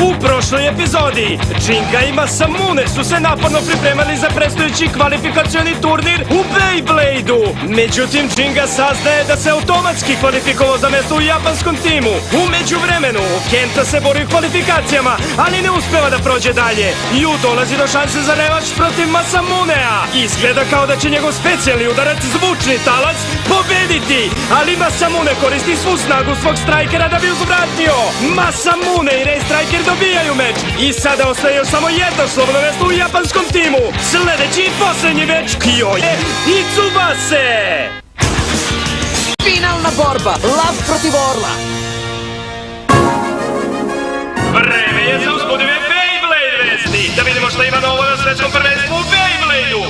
U prošloj epizodi Džinga i Masamune su se naporno pripremali za predstojeći kvalifikacioni turnir u Beyblade-u. Međutim, Džinga saznaje da se automatski kvalifikovao za mesto u japanskom timu. U međuvremenu, Kenta se bori u kvalifikacijama, ali ne uspeva da prođe dalje. Yu dolazi do šanse za revanš protiv Masamunea. Izgleda kao da će njegov specijalni udarac Zvučni talac pobediti, ali Masamune koristi svu snagu svog strajkera da bi uzvratio. Masamune i Ray Striker dobijaju meč i sada ostaje još samo jedno slobodno mesto u japanskom timu. Sledeći i poslednji meč Kyoje i Tsubase. Finalna borba, lav protiv orla. Vreme je za uzbudive Beyblade vesti. Da vidimo šta ima novo na svetskom prvenstvu u Beyblade-u.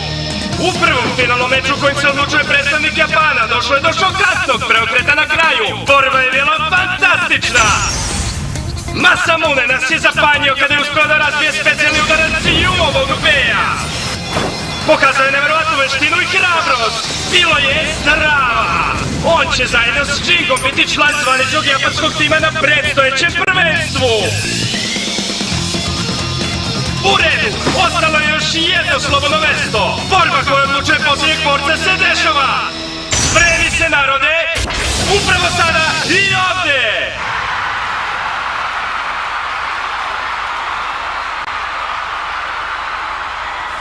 U prvom finalnom meču kojim se odlučuje predstavnik Japana došlo je do šokantnog preokreta na kraju. Borba je bila fantastična. Masamune nas je zapanjio kada je uspeo da razbije specijalni udarac Yuovog Beja. Pokazao je neverovatnu veštinu i hrabrost. Bilo je strava. On će zajedno s Džingom biti član zvaničnog japanskog tima na predstojećem prvenstvu. U redu, ostalo je još jedno slobodno mesto. Borba koja odlučuje posljednjeg borca se dešava. Spremi se, narode, upravo sada i ovde.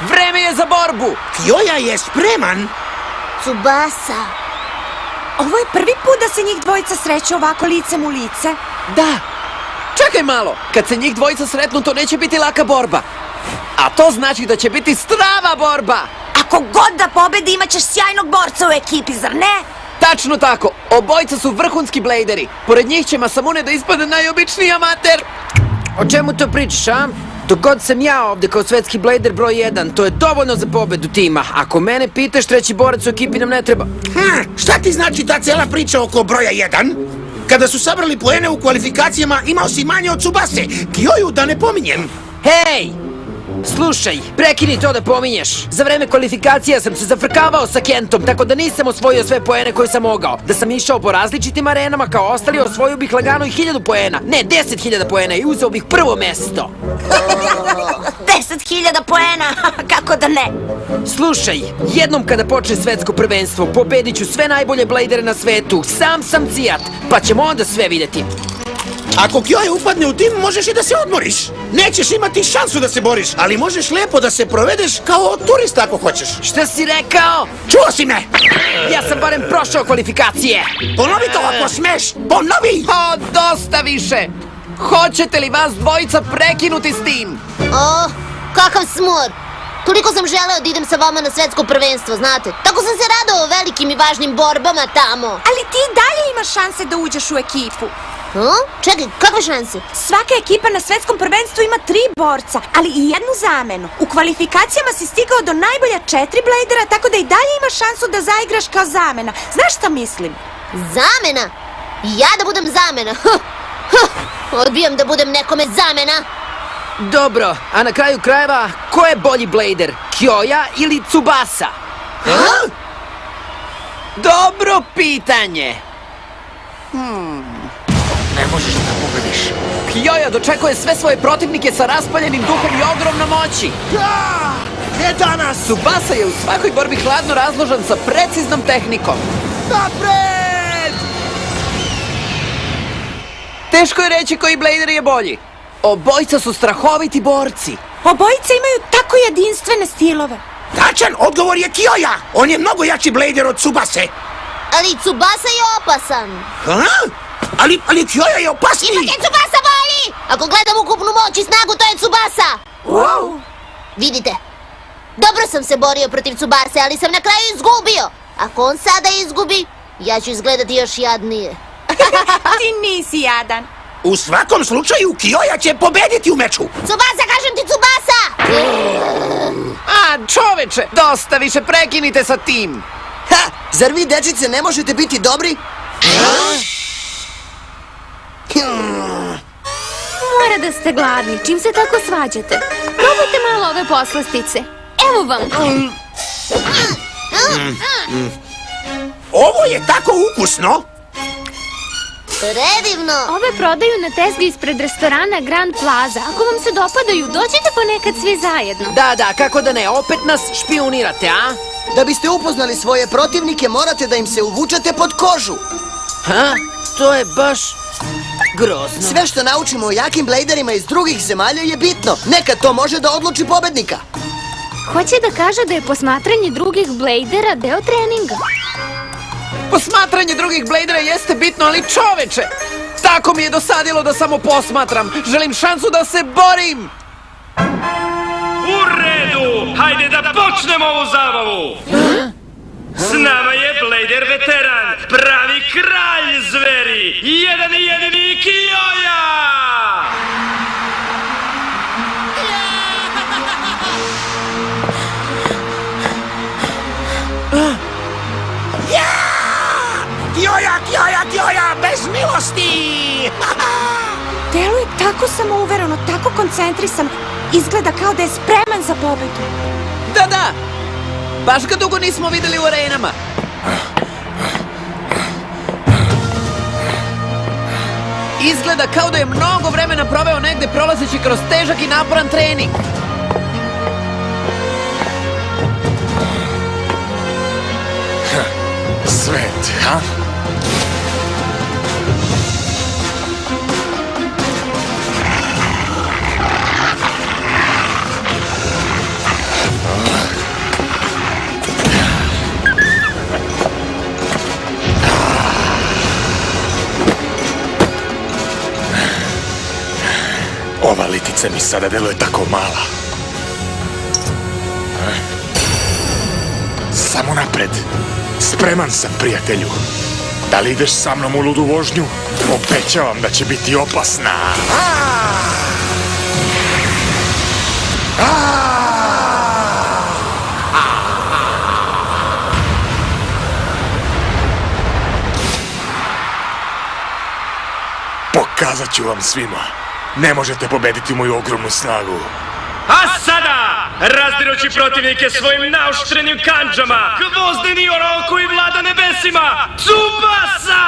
Vreme je za borbu! Kyoja je spreman! Tsubasa. Ovo je prvi put da se njih dvojica sreće ovako licem u lice. Da! Čekaj malo! Kad se njih dvojica sretnu, to neće biti laka borba. A to znači da će biti strava borba! Ako god da pobedi, imaćeš sjajnog borca u ekipi, zar ne? Tačno tako! Obojica su vrhunski blejderi. Pored njih će Masamune da ispadne najobičniji amater. O čemu to pričaš, a? Dok god sam ja ovde kao svetski blejder broj 1, to je dovoljno za pobedu tima. Ako mene pitaš, treći borac u ekipi nam ne treba. Šta ti znači ta cela priča oko broja 1? Kada su sabrali poene u kvalifikacijama, imao si manje od Tsubase. Kyoju da ne pominjem. Hej! Slušaj, prekini to da pominješ. Za vreme kvalifikacija sam se zafrkavao sa Kentom, tako da nisam osvojio sve poene koje sam mogao. Da sam išao po različitim arenama kao ostali, osvojio bih lagano i 1000 poena. Ne, 10.000 poena i uzeo bih prvo mesto. 10.000 poena, kako da ne? Slušaj, jednom kada počne svetsko prvenstvo, pobedit ću sve najbolje blejdere na svetu. Sam sam cijat, pa ćemo onda sve vidjeti. Ako Kyoja upadne u tim, možeš i da se odmoriš. Nećeš imati šansu da se boriš, ali možeš lepo da se provedeš kao turista ako hoćeš. Šta si rekao? Čuo si me! Ja sam barem prošao kvalifikacije. Ponovi to ako smeš! Ponovi! O, dosta više! Hoćete li vas dvojica prekinuti s tim? O, kakav smor! Toliko sam želeo da idem sa vama na svetsko prvenstvo, znate. Tako sam se radao velikim i važnim borbama tamo. Ali ti dalje imaš šanse da uđeš u ekipu. Čekaj, kakve šanse? Svaka ekipa na svetskom prvenstvu ima 3 borca, ali i jednu zamenu. U kvalifikacijama si stigao do najbolja 4 blejdera, tako da i dalje imaš šansu da zaigraš kao zamena. Znaš šta mislim? Zamena? Ja da budem zamena? Odbijam da budem nekome zamena. Dobro, a na kraju krajeva, ko je bolji blejder? Kyoja ili Tsubasa? Dobro pitanje! Ne možeš da pobediš. Kyoja dočekuje sve svoje protivnike sa raspaljenim duhom i ogromnom moći. Ne danas! Tsubasa je u svakoj borbi hladno razložen sa preciznom tehnikom. Napred! Teško je reći koji blejder je bolji. Obojica su strahoviti borci. Obojica imaju tako jedinstvene stilove. Tačan odgovor je Kyoja. On je mnogo jači blader od Tsubase. Ali Tsubasa je opasan. Ha? Ali Kyoja je opasniji. Ipak je Tsubasa bolji! Ako gledam ukupnu moć i snagu, to je Tsubasa! Wow. Vidite, dobro sam se borio protiv Tsubase, ali sam na kraju izgubio. Ako on sada izgubi, ja ću izgledati još jadnije. Ti nisi jadan. U svakom slučaju, Kyoja će pobediti u meču. Tsubasa, kažem ti Tsubasa! A, čoveče, dosta više, prekinite sa tim. Ha! Zar vi, dečice, ne možete biti dobri? Mora da ste gladni, čim se tako svađate. Probajte malo ove poslastice. Evo vam. Ovo je tako ukusno. Predivno! Ove prodaju na tezgi ispred restorana Grand Plaza. Ako vam se dopadaju, dođite ponekad svi zajedno. Da, kako da ne, opet nas špijunirate, a? Da biste upoznali svoje protivnike, morate da im se uvučete pod kožu. Ha? To je baš grozno. Sve što naučimo o jakim bladerima iz drugih zemalja je bitno. Nekad to može da odluči pobednika. Hoće da kaže da je posmatranje drugih bladera deo treninga. Posmatranje drugih bladera jeste bitno, ali čoveče! Tako mi je dosadilo da samo posmatram. Želim šansu da se borim! U redu! Hajde da počnemo ovu zabavu! S nama je blader veteran, pravi kralj zveri, jedan i jedini Kyoja! Kyoja, bez milosti! Deluje tako samouvereno, tako koncentrisan. Izgleda kao da je spreman za pobedu. Da! Baš ga dugo nismo videli u arenama. Izgleda kao da je mnogo vremena proveo negde prolazeći kroz težak i naporan trening. Svet, ha? Ova litica mi sada deluje tako mala. Samo napred. Spreman sam, prijatelju. Da li ideš sa mnom u ludu vožnju? Obećavam da će biti opasna. Pokazat ću vam svima. Ne možete pobediti moju ogromnu snagu. A sada, razdirući protivnike svojim naoštrenim kandžama, gvozdeni orao koji vlada nebesima, Tsubasa!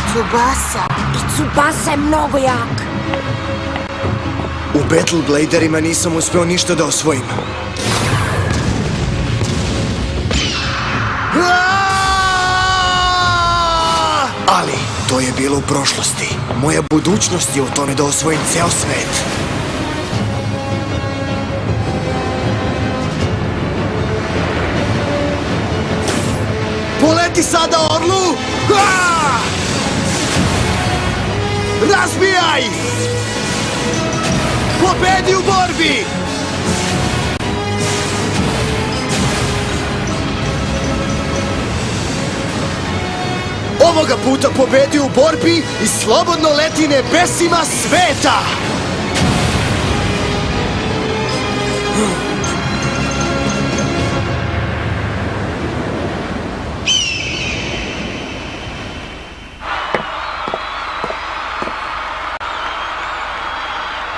Tsubasa. I Tsubasa je mnogo jak. U Battle Bladerima nisam uspeo ništa da osvojim. Ali, to je bilo u prošlosti. Moja budućnost je u tome da osvojim ceo svet. Poleti sada, orlu! Razbijaj! Pobedi u borbi! Ovoga puta pobedi u borbi i slobodno leti nebesima sveta!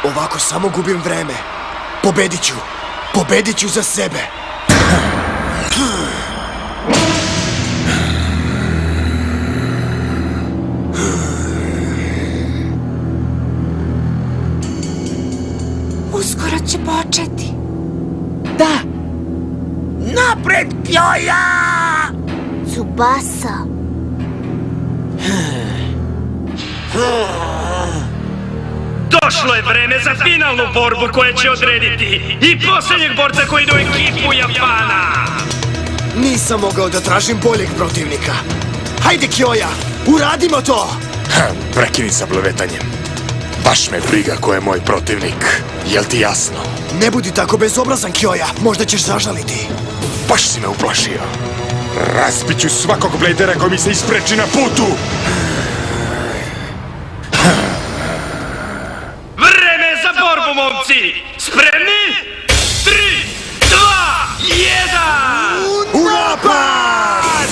Ovako samo gubim vreme. Pobedit ću. Pobedit ću za sebe. Uskoro će početi. Da! Napred, Kyoja! Tsubasa. Došlo je vreme za finalnu borbu koja će odrediti i posljednjeg borca koji ide u ekipu Japana. Nisam mogao da tražim boljeg protivnika. Hajde, Kyoja, uradimo to! Prekini sa blevetanjem. Baš me briga ko je moj protivnik. Jel ti jasno? Ne budi tako bezobrazan, Kyoja, možda ćeš zažaliti. Baš si me uplašio. Raspiću svakog Bladera koji mi se ispreči na putu. Vreme je za borbu, momci! Spremni? 3, 2, 1! U napad!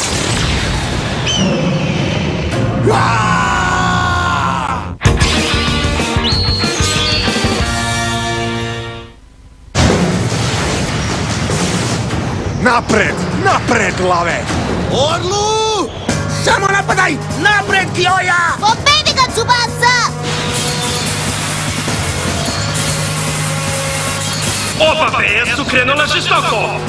Napred! Napred, lave! Orlu! Samo napadaj! Napred, Kyoja! Pobedi ga, Tsubasa! Oba beja su krenula žestoko.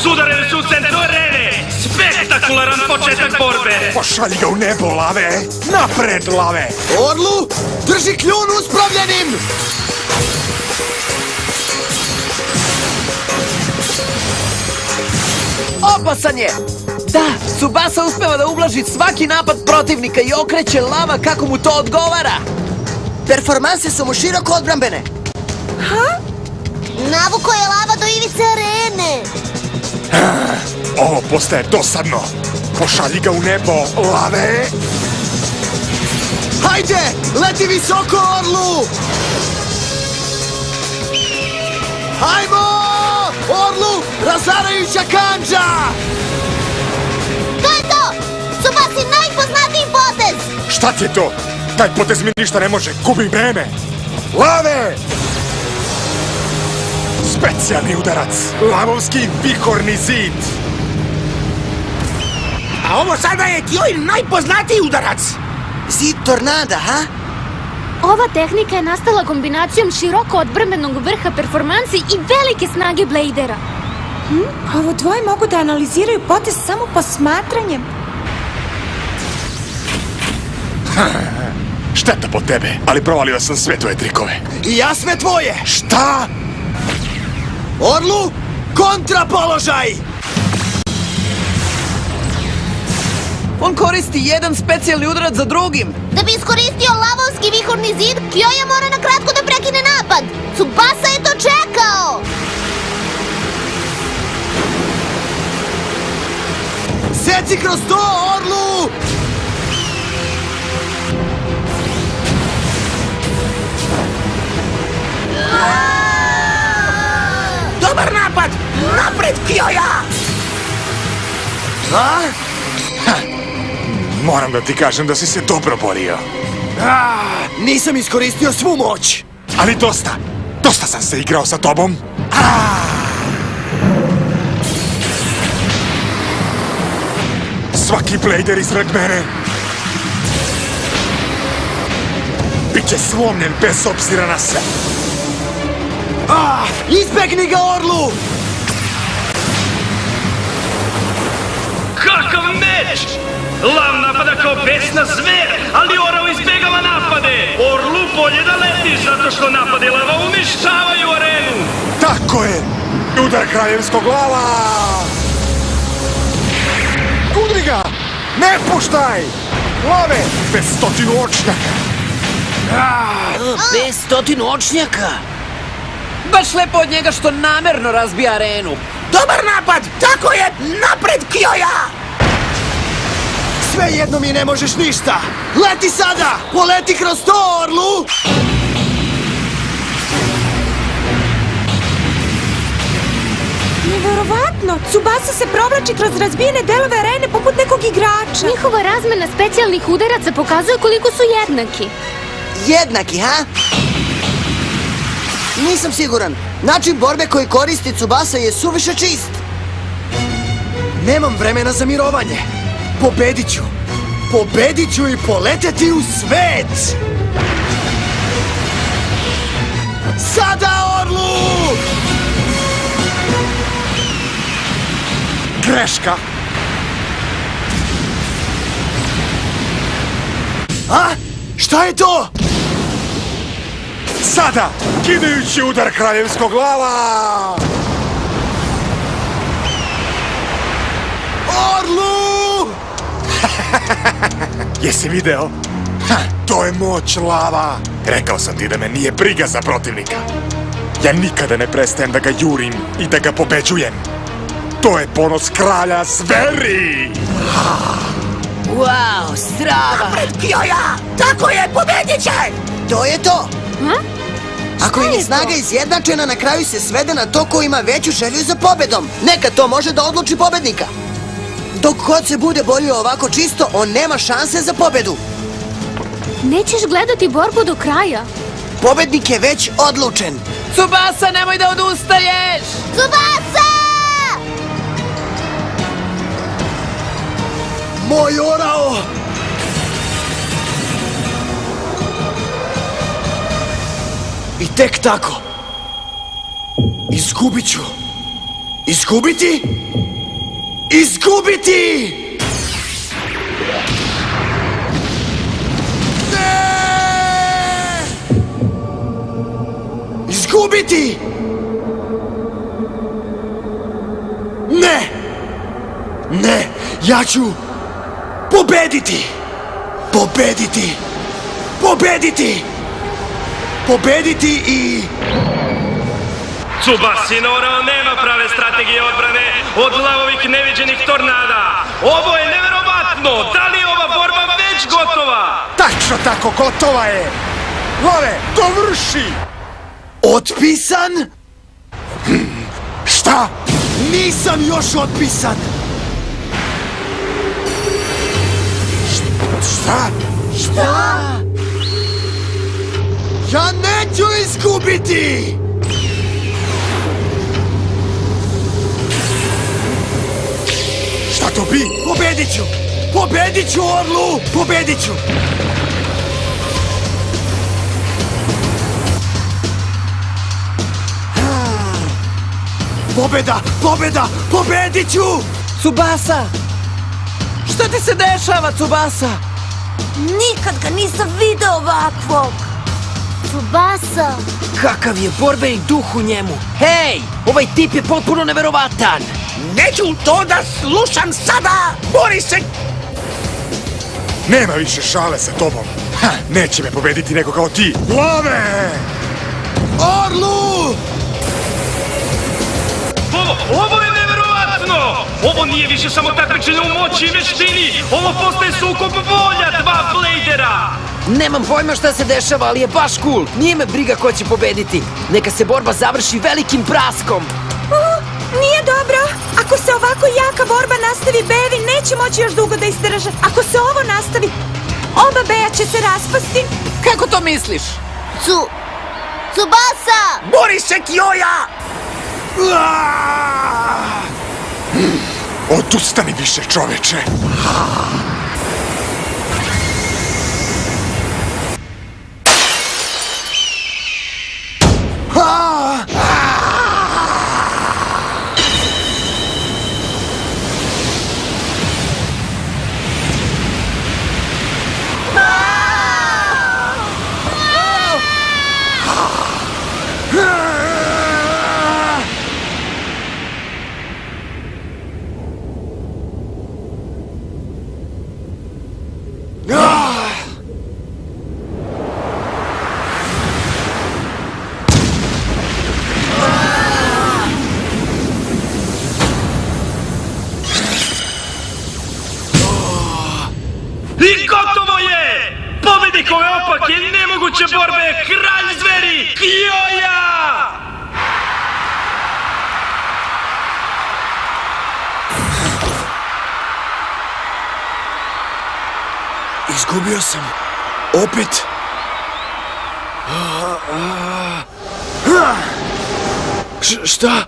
Sudarili su u centru arene. Spektakularan početak borbe. Pošalji ga u nebo, lave! Napred, lave! Orlu, drži kljun uspravljenim! Opasan je! Da, Tsubasa uspeva da ublaži svaki napad protivnika i okreće lava kako mu to odgovara. Performanse su mu široko odbrambene. Navuko je lava do ivice arene. Ovo postaje dosadno. Pošalji ga u nebo, lave! Hajde, leti visoko, Orlu! Hajmo! Orlu, razarajuća kanđa! To je to! Tsubasi najpoznatiji potez! Šta ti je to? Taj potez mi ništa ne može, gubim vreme! Lave! Specijalni udarac, lavovski vihorni zid! A ovo sada je Kyojin najpoznatiji udarac! Zid tornada, ha? Ova tehnika je nastala kombinacijom široko odbrmenog vrha performansi i velike snage Bladera. Ovo dvoje mogu da analiziraju potez samo posmatranjem. Šteta po tebe, ali provalio sam sve tvoje trikove. I ja sve tvoje! Šta? Orlu, kontrapoložaj! On koristi jedan specijalni udarac za drugim. Da bi iskoristio lavovski vihorni zid, Kyoja mora na kratko da prekine napad. Tsubasa je to čekao! Seci kroz to, Orlu! Dobar napad! Napred, Kyoja! A? Moram da ti kažem da si se dobro borio. Nisam iskoristio svu moć! Ali dosta! Dosta sam se igrao sa tobom! Svaki Blader ispred mene biće slomljen bez obzira na sve! Izbegni ga, Orlu! Kakav meč! Lav napada kao besna zver, ali Orao izbjegava napade. Orlu bolje da leti, zato što napade lava uništavaju arenu. Tako je! Udar kraljevskog lava! Udri ga! Ne puštaj! Lave! Bez 100 očnjaka! Bez 100 očnjaka? Baš lepo od njega što namerno razbija arenu. Dobar napad! Tako je! Napred, Kyoja! Svejedno mi ne možeš ništa! Leti sada! Poleti kroz to, Orlu! Neverovatno! Tsubasa se provlači kroz razbijene delove arene poput nekog igrača. Njihova razmena specijalnih udaraca pokazuje koliko su jednaki. Jednaki, ha? Nisam siguran. Način borbe koji koristi Tsubasa je suviše čist. Nemam vremena za mirovanje. Pobedit ću. Pobedit ću i poleteti u svet! Sada, Orlu! Greška! A? Šta je to? Sada, kidajući udar kraljevskog lava! Orlu! Jesi video? Ha, to je moć lava! Rekao sam ti da me nije briga za protivnika. Ja nikada ne prestajem da ga jurim i da ga pobeđujem. To je ponos kralja zveri! Wow, strava! Kioja! Tako je, pobedit će! To je to! Ako je snaga izjednačena, na kraju se svede na to ko ima veću želju za pobedom. Nekad to može da odluči pobednika. Dok god se bude borio ovako čisto, on nema šanse za pobedu. Nećeš gledati borbu do kraja. Pobednik je već odlučen. Tsubasa, nemoj da odustaješ! Tsubasa! Moj orao! I tek tako. Izgubit ću. Izgubiti? Izgubiti! Ne! Izgubiti! Ne! Ne! Ja ću pobediti! Pobediti! Pobediti! Pobediti i... Tsubasin orao nema prave strategije odbrane od lavovih neviđenih tornada. Ovo je neverovatno! Da li je ova borba već gotova? Tačno tako, gotova je! Lave, dovrši! Otpisan? Šta? Nisam još otpisan! Šta? Šta? Ja neću izgubiti! Šta to bi? Pobedit ću! Pobedit ću, Orlu! Pobedit ću! Pobeda! Pobeda! Pobedit ću! Tsubasa! Šta ti se dešava, Tsubasa? Nikad ga nisam video ovakvog. Tsubasa! Kakav je borbeni duh u njemu! Hej! Ovaj tip je potpuno neverovatan! Neću to da slušam sada! Bori se! Nema više šale sa tobom. Ha, neće me pobediti neko kao ti. Lave! Orlu! Ovo je neverovatno! Ovo nije više samo takmičenje u moći i veštini! Ovo postaje sukob volja dva Bladera! Nemam pojma šta se dešava, ali je baš cool. Nije me briga ko će pobediti. Neka se borba završi velikim praskom. Nije dobro. Ako se ovako jaka borba nastavi, bejevi neće moći još dugo da izdrže. Ako se ovo nastavi, oba beja će se raspasti. Kako to misliš? Tsubasa! Bori se, Kioja! Odustani više, čoveče. I gotovo je! Pobednik ove opake i nemoguće borbe je kralj zveri, Kioja! Izgubio sam. Opet. Šta?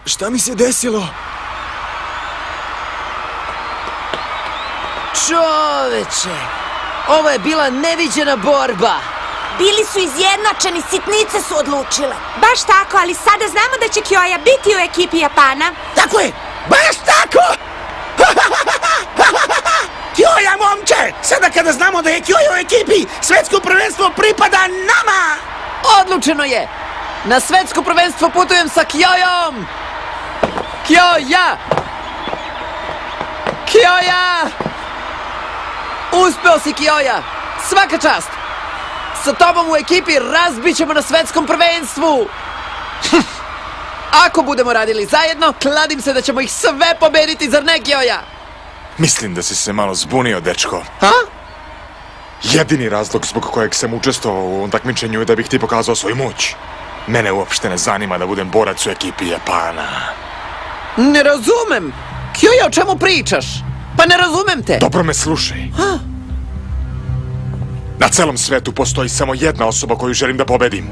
Šta mi se desilo? Čoveče! Ovo je bila neviđena borba! Bili su izjednačeni, sitnice su odlučile. Baš tako, ali sada znamo da će Kioja biti u ekipi Japana. Tako je! Baš tako! Kioja, momče! Sada kada znamo da je Kioja u ekipi, svetsko prvenstvo pripada nama! Odlučeno je! Na svetsko prvenstvo putujem sa Kjojom! Kjoja! Kjoja! Uspeo si, Kjoja! Svaka čast! Sa tobom u ekipi razbit ćemo na svetskom prvenstvu! Ako budemo radili zajedno, kladim se da ćemo ih sve pobediti, zar ne, Kjoja? Mislim da si se malo zbunio, dečko. Ha? Jedini razlog zbog kojeg sam učestvovao u ovom takmičenju je da bih ti pokazao svoju moć. Mene uopšte ne zanima da budem borac u ekipi Japana. Ne razumem! Kjoja, o čemu pričaš? Pa ne razumem te! Dobro me slušaj. Na celom svetu postoji samo jedna osoba koju želim da pobedim.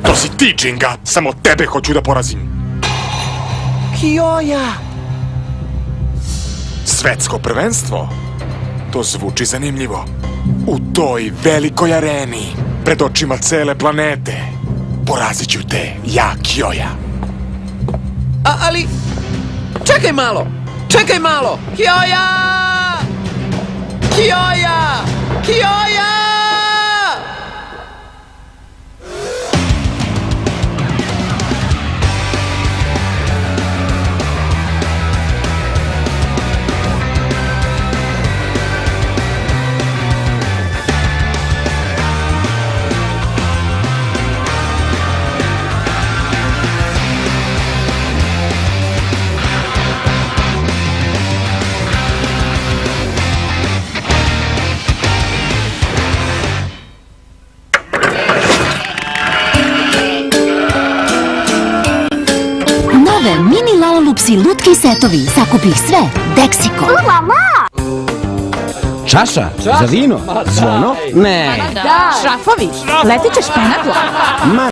To si ti, Džinga! Samo tebe hoću da porazim. Kjoja! Svetsko prvenstvo? To zvuči zanimljivo. U toj velikoj areni, pred očima cele planete, porazit ću te, ja, Kjoja. Ali... Čekaj malo! Čekaj malo! Kjoja! Kjoja! Kjoja! Mini Lalolupsi lutki setovi, sakupi ih sve, Deksiko. Čaša? Za vino? Zvono? Ne. Šrafovi, leteće špenatla.